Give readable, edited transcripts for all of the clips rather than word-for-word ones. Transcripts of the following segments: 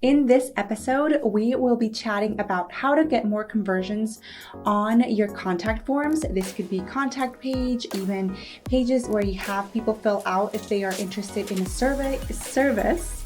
In this episode, we will be chatting about how to get more conversions on your contact forms. This could be contact page, even pages where you have people fill out if they are interested in a service.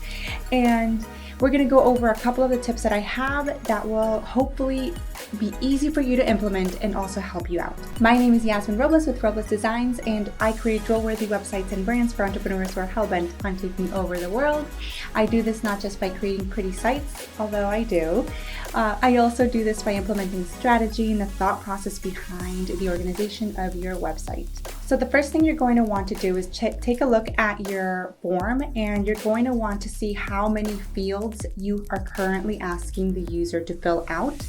And we're going to go over a couple of the tips that I have that will hopefully be easy for you to implement and also help you out. My name is Yasmin Robles with Robles Designs, and I create drill-worthy websites and brands for entrepreneurs who are hell-bent on taking over the world. I do this not just by creating pretty sites, although I do. I also do this by implementing strategy and the thought process behind the organization of your website. So the first thing you're going to want to do is take a look at your form, and you're going to want to see how many fields you are currently asking the user to fill out.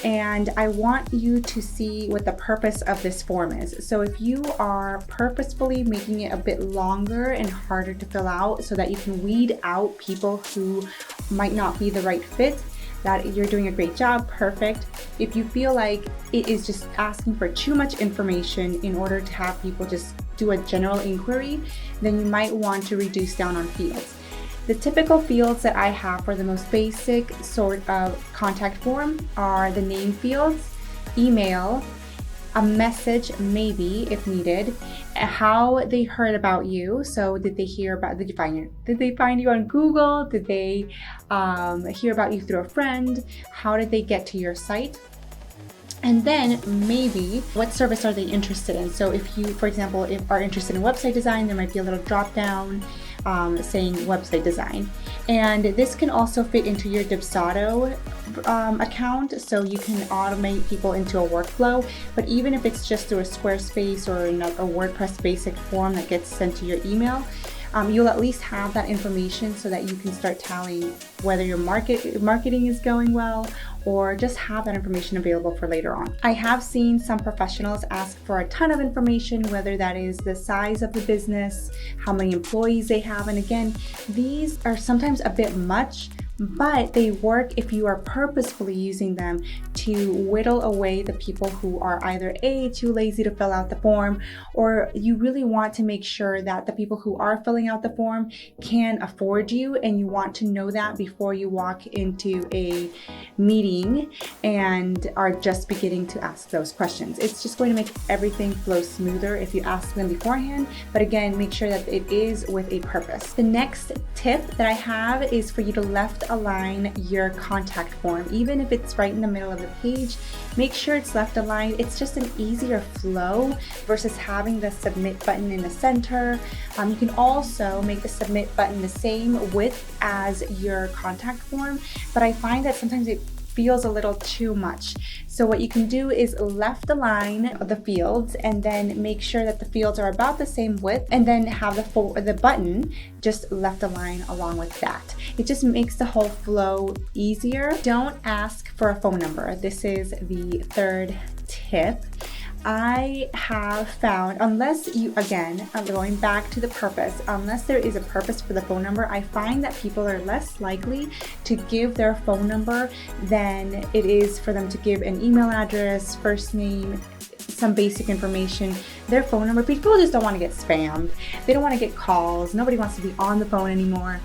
And I want you to see what the purpose of this form is. So if you are purposefully making it a bit longer and harder to fill out so that you can weed out people who might not be the right fit, that you're doing a great job, perfect. If you feel like it is just asking for too much information in order to have people just do a general inquiry, then you might want to reduce down on fields. The typical fields that I have for the most basic sort of contact form are the name fields, email, a message maybe if needed, how they heard about you. So did they find you on Google? Did they hear about you through a friend? How did they get to your site? And then maybe what service are they interested in? So if you, for example, are interested in website design, there might be a little drop down saying website design. And this can also fit into your Dipsado account, so you can automate people into a workflow. But even if it's just through a Squarespace or a WordPress basic form that gets sent to your email, you'll at least have that information so that you can start telling whether your marketing is going well, or just have that information available for later on. I have seen some professionals ask for a ton of information, whether that is the size of the business, how many employees they have. And again, these are sometimes a bit much, but they work if you are purposefully using them to whittle away the people who are either too lazy to fill out the form, or you really want to make sure that the people who are filling out the form can afford you, and you want to know that before you walk into a meeting and are just beginning to ask those questions. It's just going to make everything flow smoother if you ask them beforehand, but again, make sure that it is with a purpose. The next tip that I have is for you to left align your contact form. Even if it's right in the middle of the page, make sure it's left aligned. It's just an easier flow versus having the submit button in the center. You can also make the submit button the same width as your contact form, but I find that sometimes it feels a little too much. So what you can do is left align the fields and then make sure that the fields are about the same width, and then have the button just left align along with that. It just makes the whole flow easier. Don't ask for a phone number. This is the third tip. I have found, unless you, again, I'm going back to the purpose, unless there is a purpose for the phone number, I find that people are less likely to give their phone number than it is for them to give an email address, first name, some basic information, their phone number. People just don't want to get spammed. They don't want to get calls. Nobody wants to be on the phone anymore.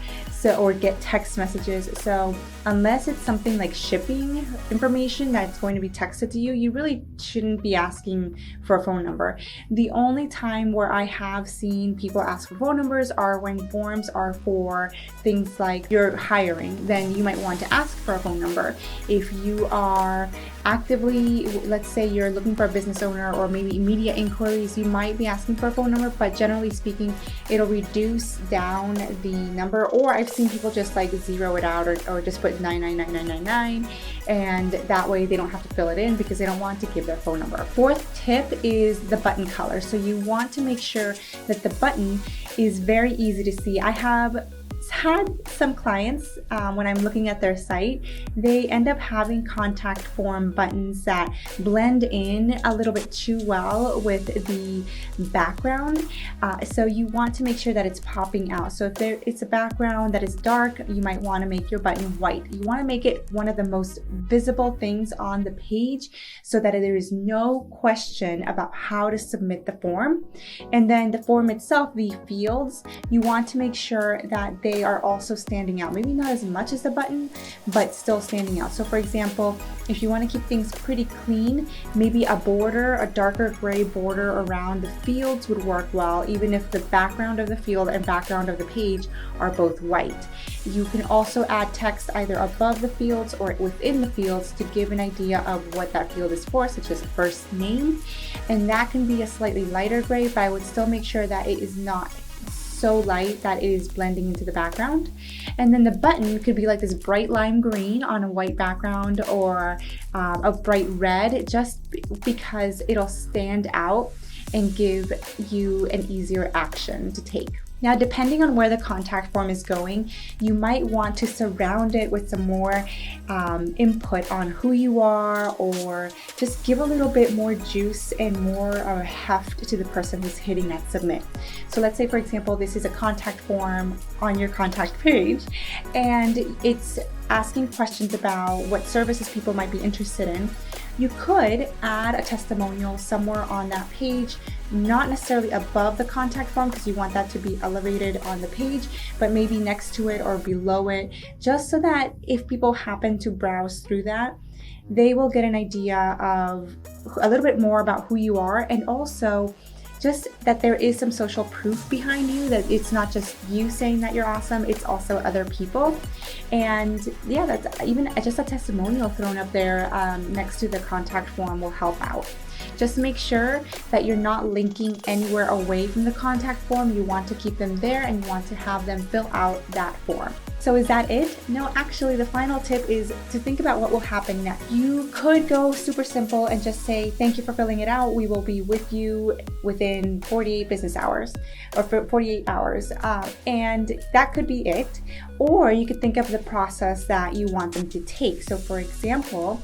Or get text messages. So unless it's something like shipping information that's going to be texted to you, you really shouldn't be asking for a phone number. The only time where I have seen people ask for phone numbers are when forms are for things like you're hiring. Then you might want to ask for a phone number. If you are actively, let's say you're looking for a business owner or maybe immediate inquiries, you might be asking for a phone number, but generally speaking, it'll reduce down the number. Or I've seen people just like zero it out, or just put 99999, and that way they don't have to fill it in because they don't want to give their phone number. Fourth tip is the button color. So you want to make sure that the button is very easy to see. I have had some clients, when I'm looking at their site, they end up having contact form buttons that blend in a little bit too well with the background. So you want to make sure that it's popping out. So if it's a background that is dark, you might want to make your button white. You want to make it one of the most visible things on the page so that there is no question about how to submit the form. And then the form itself, the fields, you want to make sure that they they are also standing out. Maybe not as much as the button, but still standing out. So for example, if you want to keep things pretty clean, maybe a border, a darker gray border around the fields would work well, even if the background of the field and background of the page are both white. You can also add text either above the fields or within the fields to give an idea of what that field is for, such as first name. And that can be a slightly lighter gray, but I would still make sure that it is not so light that it is blending into the background. And then the button could be like this bright lime green on a white background, or a bright red, just because it'll stand out and give you an easier action to take. Now, depending on where the contact form is going, you might want to surround it with some more input on who you are, or just give a little bit more juice and more of a heft to the person who's hitting that submit. So let's say, for example, this is a contact form on your contact page, and it's asking questions about what services people might be interested in. You could add a testimonial somewhere on that page, not necessarily above the contact form because you want that to be elevated on the page, but maybe next to it or below it, just so that if people happen to browse through that, they will get an idea of a little bit more about who you are, and also just that there is some social proof behind you, that it's not just you saying that you're awesome, it's also other people. And yeah, that's even just a testimonial thrown up there next to the contact form will help out. Just make sure that you're not linking anywhere away from the contact form. You want to keep them there, and you want to have them fill out that form. So is that it? No, actually the final tip is to think about what will happen next. You could go super simple and just say, thank you for filling it out. We will be with you within 48 business hours, or for 48 hours. And that could be it. Or you could think of the process that you want them to take. So for example,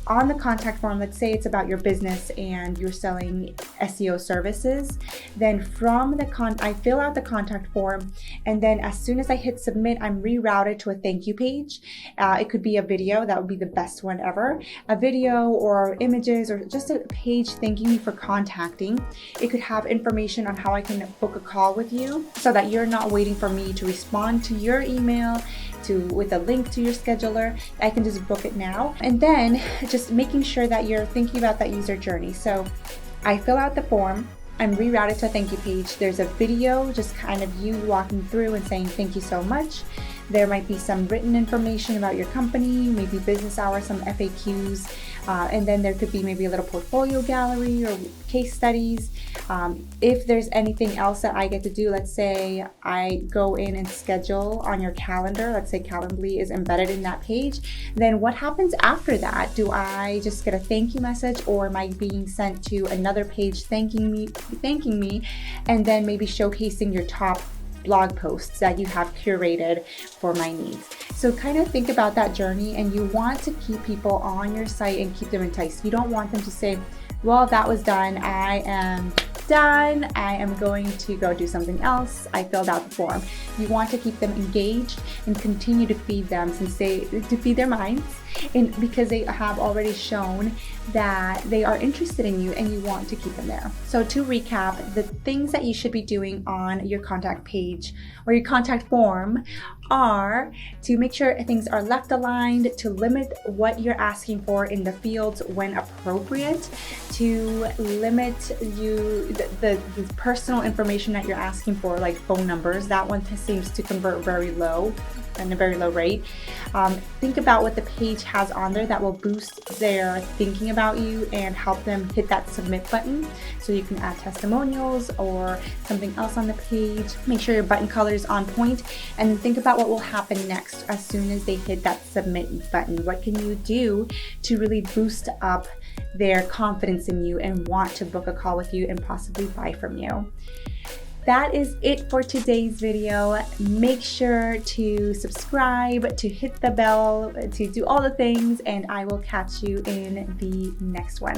on the contact form, let's say it's about your business and you're selling SEO services, then from the I fill out the contact form, and then as soon as I hit submit, I'm rerouted to a thank you page. It could be a video, that would be the best one ever. A video or images, or just a page thanking you for contacting. It could have information on how I can book a call with you, so that you're not waiting for me to respond to your email with a link to your scheduler. I can just book it now. And then just making sure that you're thinking about that user journey. So I fill out the form, I'm rerouted to a thank you page. There's a video, just kind of you walking through and saying thank you so much. There might be some written information about your company, maybe business hours, some FAQs, and then there could be maybe a little portfolio gallery or case studies. If there's anything else that I get to do, let's say I go in and schedule on your calendar, let's say Calendly is embedded in that page, then what happens after that? Do I just get a thank you message, or am I being sent to another page thanking me, and then maybe showcasing your top blog posts that you have curated for my needs? So kind of think about that journey, and you want to keep people on your site and keep them enticed. You don't want them to say, well, that was done, I am done, I am going to go do something else, I filled out the form. You want to keep them engaged and continue to feed them, to feed their minds, and because they have already shown that they are interested in you, and you want to keep them there. So to recap, the things that you should be doing on your contact page or your contact form are to make sure things are left aligned, to limit what you're asking for in the fields when appropriate, to limit the personal information that you're asking for, like phone numbers. That one seems to convert very low, and a very low rate. Think about what the page has on there that will boost their thinking about you and help them hit that submit button. So you can add testimonials or something else on the page. Make sure your button color is on point, and then think about what will happen next as soon as they hit that submit button. What can you do to really boost up their confidence in you and want to book a call with you and possibly buy from you? That is it for today's video. Make sure to subscribe, to hit the bell, to do all the things, and I will catch you in the next one.